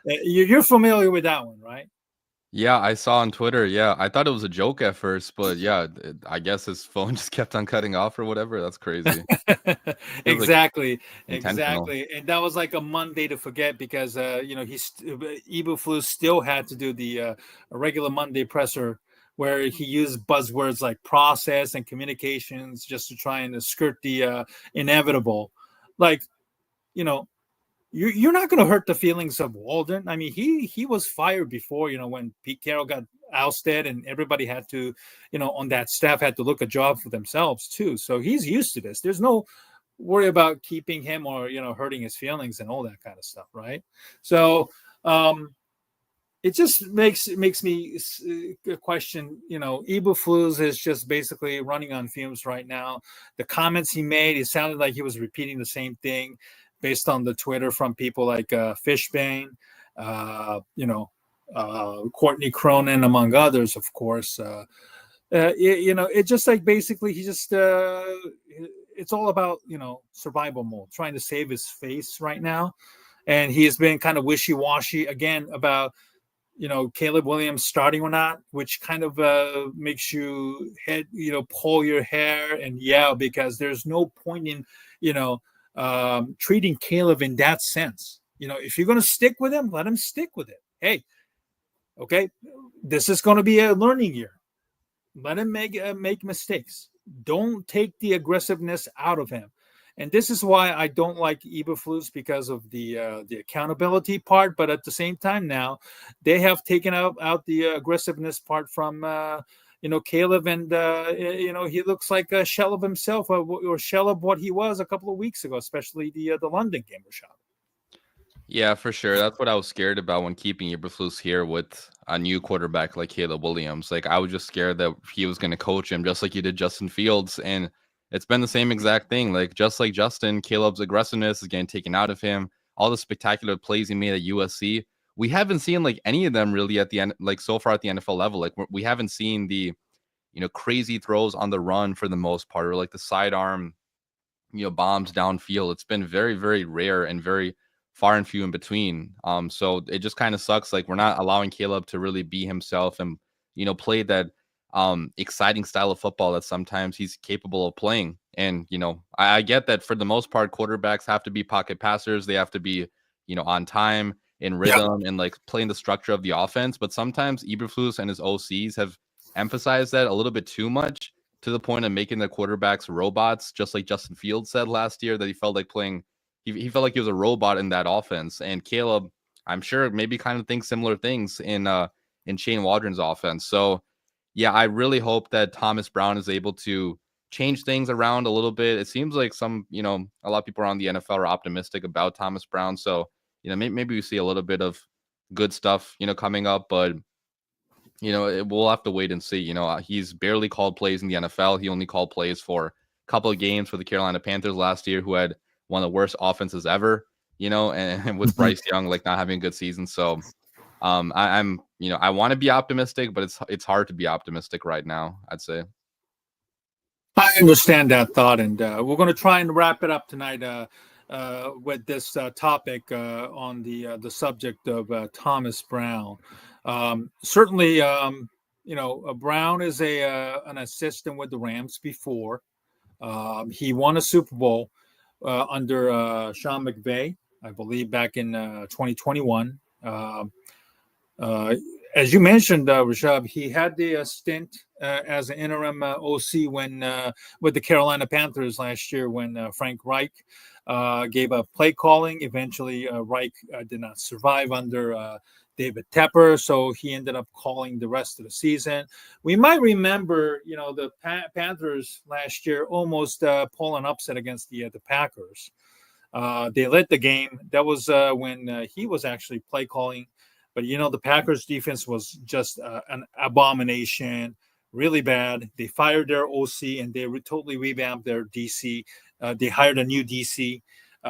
S1: you're familiar with that one, right?
S2: Yeah, I saw on Twitter. Yeah, I thought it was a joke at first, but yeah, I guess his phone just kept on cutting off or whatever. That's crazy. Feels like
S1: Exactly,
S2: intentional.
S1: exactly. And that was like a Monday to forget, because Eberflus still had to do the regular Monday presser, where he used buzzwords like process and communications just to try and skirt the inevitable. Like, you know, you're not going to hurt the feelings of Walden. I mean, he was fired before, when Pete Carroll got ousted, and everybody had to, on that staff had to look a job for themselves too. So he's used to this. There's no worry about keeping him or hurting his feelings and all that kind of stuff, right? So it just makes me question. Eberflus is just basically running on fumes right now. The comments he made, it sounded like he was repeating the same thing, based on the Twitter from people like Fishbane, Courtney Cronin, among others, of course. It's just like basically he just it's all about survival mode, trying to save his face right now, and he has been kind of wishy-washy again about Caleb Williams starting or not, which kind of makes you pull your hair and yell, because there's no point in treating Caleb in that sense. If you're going to stick with him, let him stick with it. Hey, okay, this is going to be a learning year. Let him make mistakes. Don't take the aggressiveness out of him. And this is why I don't like Eberflus, because of the accountability part. But at the same time, now they have taken out the aggressiveness part from Caleb, and he looks like a shell of himself, or shell of what he was a couple of weeks ago, especially the London game, Rishab.
S2: Yeah, for sure. That's what I was scared about when keeping Eberflus here with a new quarterback like Caleb Williams. Like, I was just scared that he was going to coach him just like he did Justin Fields, and it's been the same exact thing. Like, just like Justin, Caleb's aggressiveness is getting taken out of him. All the spectacular plays he made at USC, we haven't seen like any of them really at the end, like so far at the NFL level. Like, we haven't seen the crazy throws on the run for the most part, or like the sidearm bombs downfield. It's been very, very rare and very far and few in between. So it just kind of sucks. Like, we're not allowing Caleb to really be himself and, play that exciting style of football that sometimes he's capable of playing. And, I get that for the most part, quarterbacks have to be pocket passers. They have to be, on time, in rhythm, and like playing the structure of the offense. But sometimes Eberflus and his OCs have emphasized that a little bit too much, to the point of making the quarterbacks robots, just like Justin Fields said last year that he felt like playing. He felt like he was a robot in that offense. And Caleb, I'm sure, maybe kind of thinks similar things in Shane Waldron's offense. So, yeah, I really hope that Thomas Brown is able to change things around a little bit. It seems like a lot of people around the NFL are optimistic about Thomas Brown. So, maybe we see a little bit of good stuff, coming up, but we'll have to wait and see. He's barely called plays in the NFL. He only called plays for a couple of games for the Carolina Panthers last year, who had one of the worst offenses ever, and with Bryce Young, like, not having a good season. So I want to be optimistic, but it's hard to be optimistic right now, I'd say.
S1: I understand that thought, and we're going to try and wrap it up tonight with this topic on the subject of Thomas Brown. Certainly, Brown is an assistant with the Rams before. He won a Super Bowl under Sean McVay, I believe, back in 2021. As you mentioned, Rishab, he had the stint as an interim OC when with the Carolina Panthers last year when Frank Reich gave up play calling. Eventually, Reich did not survive under David Tepper, so he ended up calling the rest of the season. We might remember, the Panthers last year almost pull an upset against the Packers. They led the game. That was when he was actually play calling. But, the Packers defense was just an abomination, really bad. They fired their OC and they totally revamped their DC. They hired a new DC,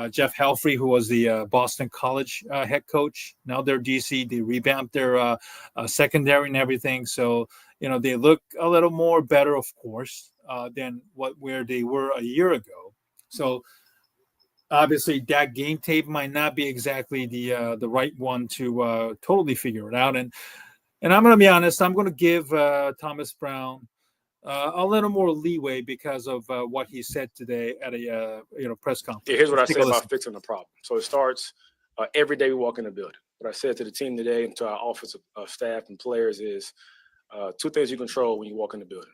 S1: Jeff Helfrey, who was the Boston College head coach. Now they're DC. They revamped their secondary and everything. So, they look a little more better, of course, than where they were a year ago. So, obviously, that game tape might not be exactly the right one to totally figure it out. And I'm going to be honest, I'm going to give Thomas Brown a little more leeway because of what he said today at a press conference.
S3: Yeah, here's what I say about fixing the problem. So it starts every day we walk in the building. What I said to the team today and to our offensive staff and players is two things you control when you walk in the building.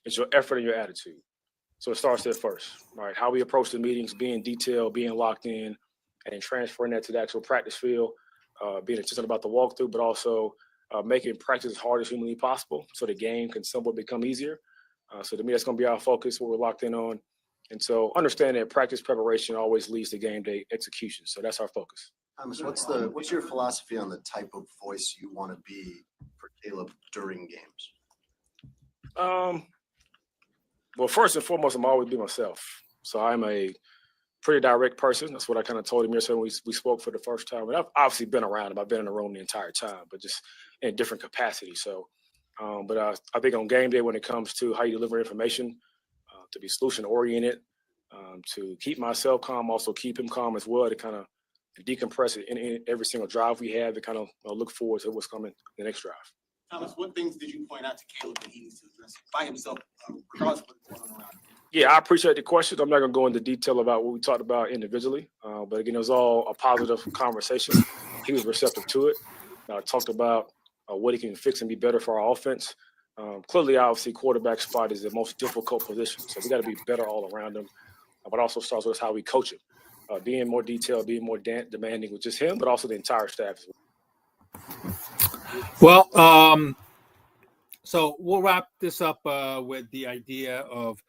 S3: It's your effort and your attitude. So it starts there first, right? How we approach the meetings, being detailed, being locked in, and then transferring that to the actual practice field, being consistent about the walkthrough, but also making practice as hard as humanly possible so the game can somewhat become easier. So to me, that's going to be our focus, what we're locked in on. And so understand that practice preparation always leads to game day execution. So that's our focus.
S4: Thomas, what's your philosophy on the type of voice you want to be for Caleb during games?
S3: Well, first and foremost, I'm always be myself. So I'm a pretty direct person. That's what I kind of told him yesterday when we spoke for the first time. And I've obviously been around him. I've been in the room the entire time, but just in different capacity. So, but I think on game day, when it comes to how you deliver information, to be solution-oriented, to keep myself calm, also keep him calm as well, to kind of decompress it in every single drive we have, to kind of look forward to what's coming the next drive.
S5: Thomas, what things did you point out to Caleb that he needs to address by himself, regardless of what's going on around him?
S3: Yeah, I appreciate the question. I'm not going to go into detail about what we talked about individually, but again, it was all a positive conversation. He was receptive to it. Talked about what he can fix and be better for our offense. Clearly, obviously, quarterback spot is the most difficult position, so we got to be better all around him. But also starts with how we coach him, being more detailed, being more demanding with just him, but also the entire staff as well.
S1: Well, so we'll wrap this up with the idea of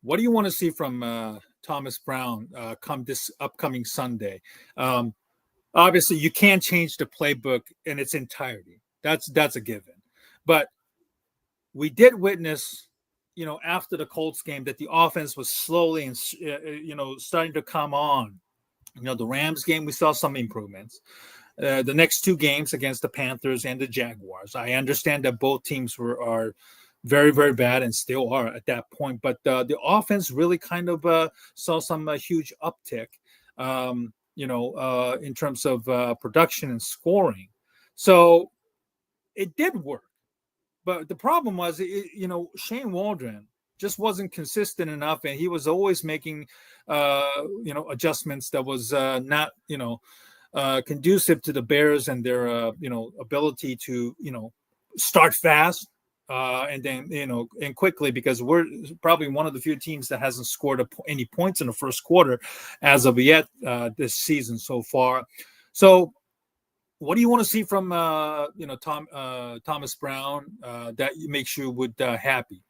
S1: what do you want to see from Thomas Brown come this upcoming Sunday? Obviously, you can't change the playbook in its entirety. That's a given. But we did witness, after the Colts game, that the offense was slowly and starting to come on. The Rams game, we saw some improvements. The next two games against the Panthers and the Jaguars, I understand that both teams are very, very bad and still are at that point. But the offense really kind of saw some huge uptick, in terms of production and scoring. So it did work. But the problem was, Shane Waldron just wasn't consistent enough, and he was always making, adjustments that was not, conducive to the Bears and their, ability to, start fast and then and quickly, because we're probably one of the few teams that hasn't scored any points in the first quarter as of yet this season so far. So, what do you want to see from Thomas Brown that makes you happy?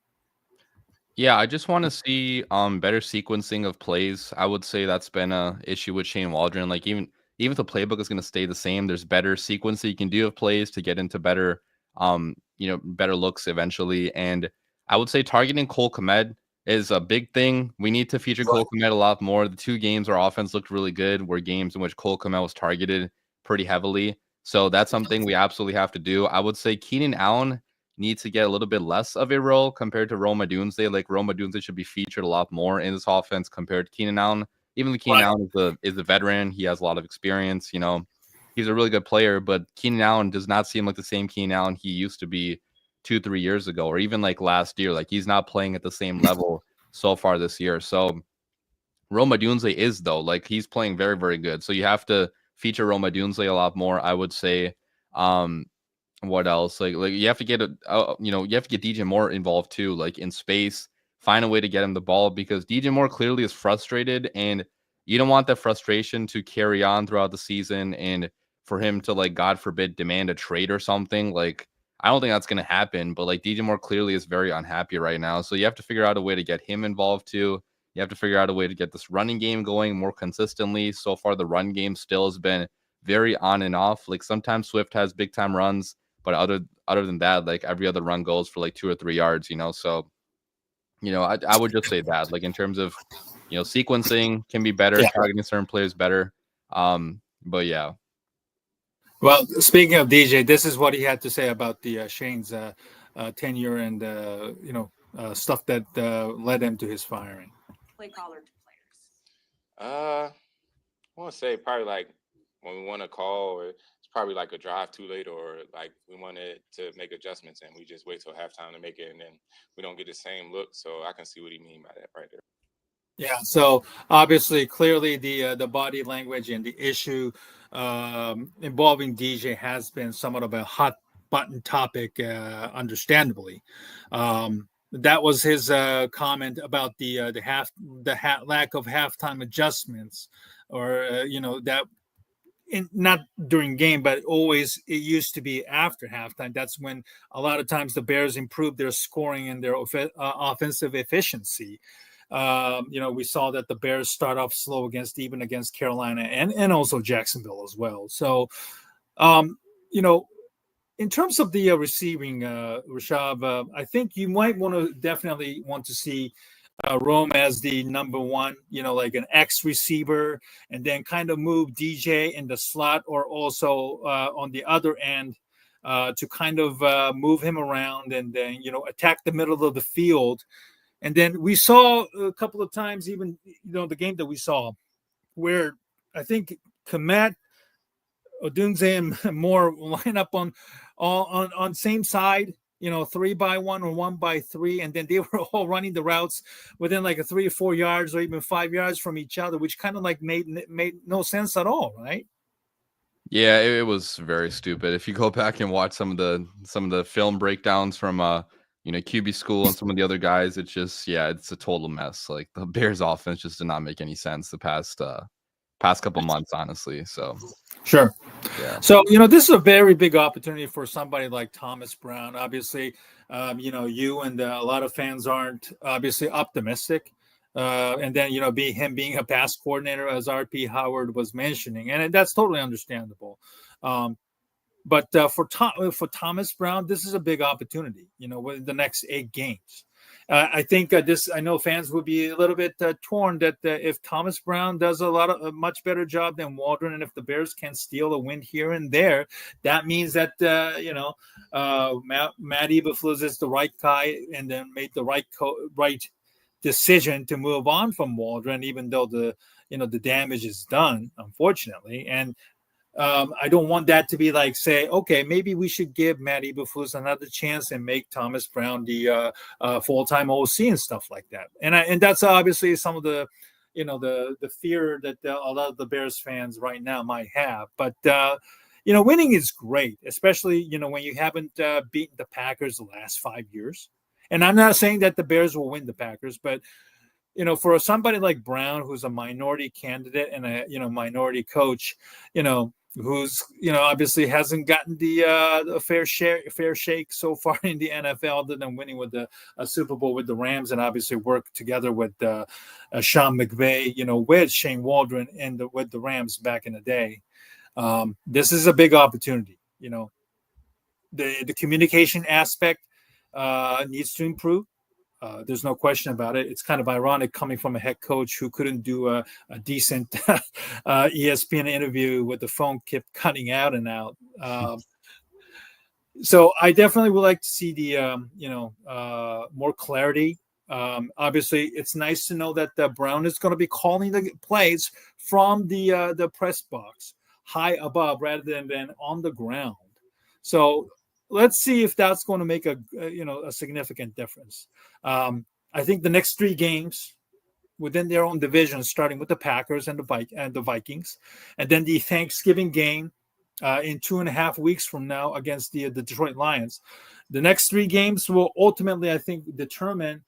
S2: Yeah, I just want to see better sequencing of plays. I would say that's been a issue with Shane Waldron. Like even if the playbook is going to stay the same, there's better sequencing you can do of plays to get into better better looks eventually. And I would say targeting Cole Kmet is a big thing. We need to feature Cole Kmet a lot more. The 2 games our offense looked really good were games in which Cole Kmet was targeted pretty heavily. So that's something we absolutely have to do. I would say Keenan Allen needs to get a little bit less of a role compared to Roma Dunze. Like Roma Dunze should be featured a lot more in this offense compared to Keenan Allen. Even though Keenan Allen is a veteran, he has a lot of experience. He's a really good player, but Keenan Allen does not seem like the same Keenan Allen he used to be 2-3 years ago, or even like last year. Like he's not playing at the same level so far this year. So Roma Dunze is though, like he's playing very, very good. So you have to feature Roma Dunze a lot more, I would say. What else? Like you have to get DJ Moore involved too, like in space. Find a way to get him the ball, because DJ Moore clearly is frustrated, and you don't want that frustration to carry on throughout the season and for him to, like, God forbid, demand a trade or something. Like, I don't think that's going to happen, but like DJ Moore clearly is very unhappy right now. So you have to figure out a way to get him involved too. You have to figure out a way to get this running game going more consistently. So far, the run game still has been very on and off. Like sometimes Swift has big time runs, but other than that, like every other run goes for like 2 or 3 yards, So, I would just say that, like in terms of, sequencing can be better, targeting certain players better. But yeah.
S1: Well, speaking of DJ, this is what he had to say about the Shane's tenure and stuff that led him to his firing.
S6: Play caller to players.
S7: I want to say probably like when we want to call, or it's probably like a drive too late, or like we wanted to make adjustments and we just wait till halftime to make it, and then we don't get the same look. So I can see what he mean by that right there.
S1: Yeah. So obviously, clearly, the body language and the issue involving DJ has been somewhat of a hot button topic, understandably. That was his comment about the lack of halftime adjustments, or that. Not during game, but always it used to be after halftime. That's when a lot of times the Bears improved their scoring and their offensive efficiency. We saw that the Bears start off slow against Carolina and also Jacksonville as well. So, in terms of the receiving, Rishab, I think you might definitely want to see Rome as the number one, like an X receiver, and then kind of move DJ in the slot, or also on the other end to kind of move him around and then, attack the middle of the field. And then we saw a couple of times, even, the game that we saw, where I think Kmet, Odunze, and Moore line up on same side, 3-by-1 or 1-by-3, and then they were all running the routes within like a 3 or 4 yards or even 5 yards from each other, which kind of like made no sense at all, right?
S2: Yeah, it was very stupid. If you go back and watch some of the film breakdowns from QB school and some of the other guys, it's just, it's a total mess. Like the Bears offense just did not make any sense the past couple months, honestly. So
S1: sure.
S2: Yeah.
S1: So, this is a very big opportunity for somebody like Thomas Brown. Obviously, you and a lot of fans aren't obviously optimistic. And then, him being a pass coordinator, as RP Howard was mentioning, and that's totally understandable. But for Thomas Brown, this is a big opportunity, with the next 8 games. I think I know fans would be a little bit torn that if Thomas Brown does a much better job than Waldron, and if the Bears can steal a win here and there, that means that Matt Eberflus is the right guy and then made the right decision to move on from Waldron, even though the damage is done, unfortunately. And I don't want that to be like, say, okay, maybe we should give Matt Eberflus another chance and make Thomas Brown the full-time OC and stuff like that. And that's obviously some of the, the fear that a lot of the Bears fans right now might have. But winning is great, especially, when you haven't beaten the Packers the last 5 years. And I'm not saying that the Bears will win the Packers, but, for somebody like Brown, who's a minority candidate and a, minority coach, who's, obviously hasn't gotten the fair shake so far in the NFL, other than winning with a Super Bowl with the Rams, and obviously worked together with Sean McVay, with Shane Waldron and with the Rams back in the day. This is a big opportunity. The communication aspect needs to improve. There's no question about it. It's kind of ironic coming from a head coach who couldn't do a decent ESPN interview with the phone kept cutting out and out. So I definitely would like to see the more clarity. Obviously, it's nice to know that Brown is going to be calling the plays from the press box, high above rather than on the ground. So let's see if that's going to make a significant difference. I think the next 3 games within their own division, starting with the Packers and the Vikings, and then the Thanksgiving game in 2.5 weeks from now against the Detroit Lions. The next 3 games will ultimately, I think, determine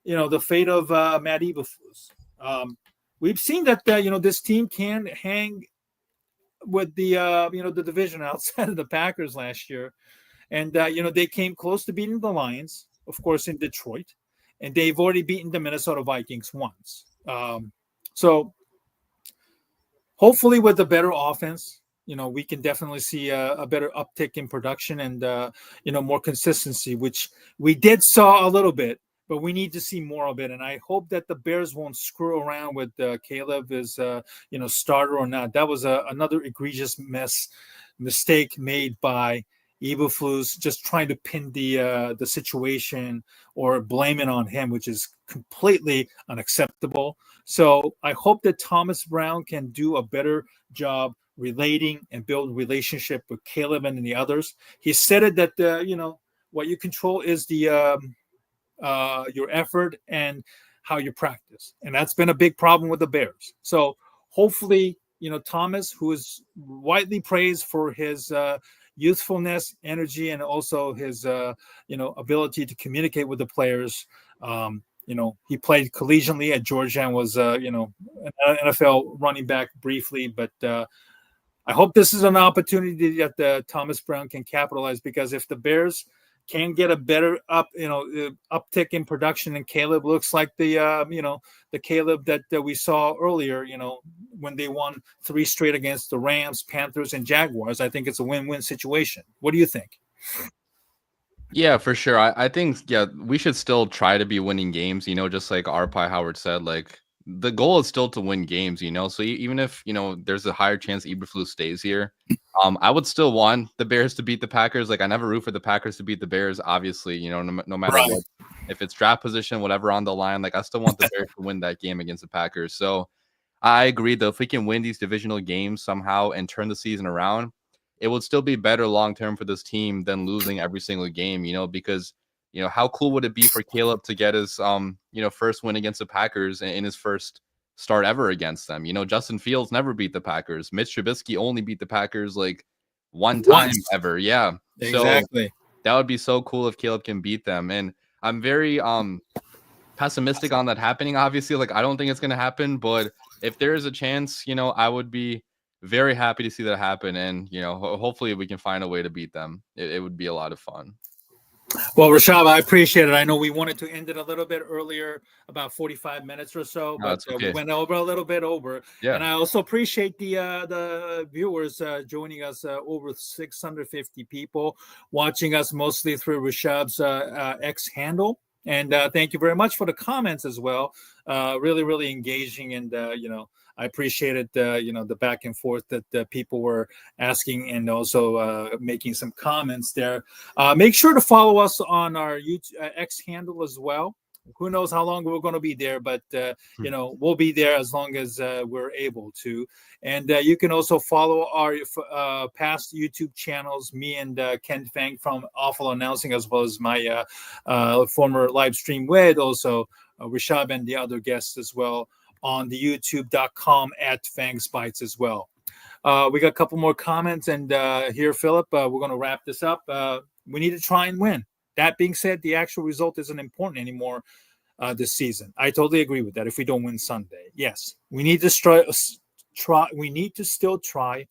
S1: the fate of Matt Eberflus. We've seen that this team can hang with the the division outside of the Packers last year. And, they came close to beating the Lions, of course, in Detroit. And they've already beaten the Minnesota Vikings once. So hopefully with a better offense, we can definitely see a better uptick in production and, more consistency, which we did saw a little bit, but we need to see more of it. And I hope that the Bears won't screw around with Caleb as, starter or not. That was another egregious mistake made by Eberflus, just trying to pin the situation or blame it on him, which is completely unacceptable. So I hope that Thomas Brown can do a better job relating and build relationship with Caleb and the others. He said it that what you control is the your effort and how you practice, and that's been a big problem with the Bears. So hopefully, Thomas, who is widely praised for his youthfulness, energy, and also his ability to communicate with the players. He played collegiately at Georgia and was an NFL running back briefly, but I hope this is an opportunity that Thomas Brown can capitalize, because if the Bears can get a better uptick in production, and Caleb looks like the Caleb that we saw earlier, when they won 3 straight against the Rams, Panthers, and Jaguars. I think it's a win-win situation. What do you think?
S2: Yeah, for sure. I think, we should still try to be winning games, just like Arpai Howard said, like the goal is still to win games, So even if, there's a higher chance Eberflus stays here, I would still want the Bears to beat the Packers. Like, I never root for the Packers to beat the Bears, obviously, no matter
S1: Right.
S2: what, if it's draft position, whatever on the line, like I still want the Bears to win that game against the Packers. So I agree, though, if we can win these divisional games somehow and turn the season around, it would still be better long-term for this team than losing every single game, because, how cool would it be for Caleb to get his, first win against the Packers in his first start ever against them? Justin Fields never beat the Packers. Mitch Trubisky only beat the Packers like one time ever. Yeah.
S1: Exactly.
S2: So that would be so cool if Caleb can beat them. And I'm very pessimistic on that happening. Obviously, like I don't think it's going to happen, but if there is a chance, I would be very happy to see that happen. And, hopefully we can find a way to beat them. It would be a lot of fun.
S1: Well, Rishab, I appreciate it. I know we wanted to end it a little bit earlier, about 45 minutes or so, but
S2: okay.
S1: we went a little bit over.
S2: Yeah.
S1: And I also appreciate the viewers joining us, over 650 people watching us, mostly through Rishab's X handle. And thank you very much for the comments as well. Really, really engaging. And, I appreciated, the back and forth that people were asking, and also making some comments there. Make sure to follow us on our YouTube, X handle as well. Who knows how long we're going to be there, but, we'll be there as long as we're able to. And you can also follow our past YouTube channels, me and Ken Fang from Awful Announcing, as well as my former live stream with also Rishab and the other guests as well, on the youtube.com @FangsBites as well. We got a couple more comments, and here, Philip, we're going to wrap this up. We need to try and win. That being said, the actual result isn't important anymore this season. I totally agree with that. If we don't win Sunday, yes, we need to try. We need to still try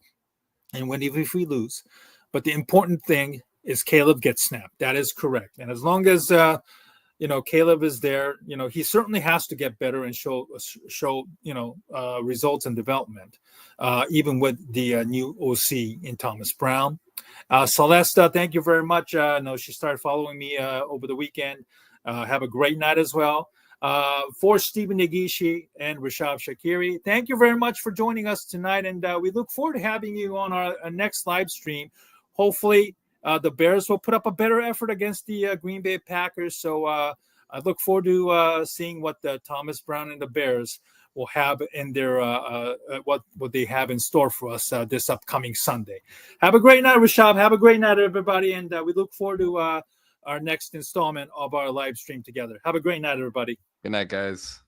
S1: and win even if we lose. But the important thing is Caleb gets snapped. That is correct. And as long as Caleb is there, he certainly has to get better and show results and development, even with the new OC in Thomas Brown. Celeste, thank you very much. No, she started following me over the weekend. Have a great night as well. For Stephen Negishi and Rishab Shakiri, thank you very much for joining us tonight, and we look forward to having you on our next live stream. Hopefully, the Bears will put up a better effort against the Green Bay Packers. So I look forward to seeing what Thomas Brown and the Bears will have in their what they have in store for us this upcoming Sunday. Have a great night, Rishab. Have a great night, everybody, and we look forward to our next installment of our live stream together. Have a great night, everybody.
S2: Good night, guys.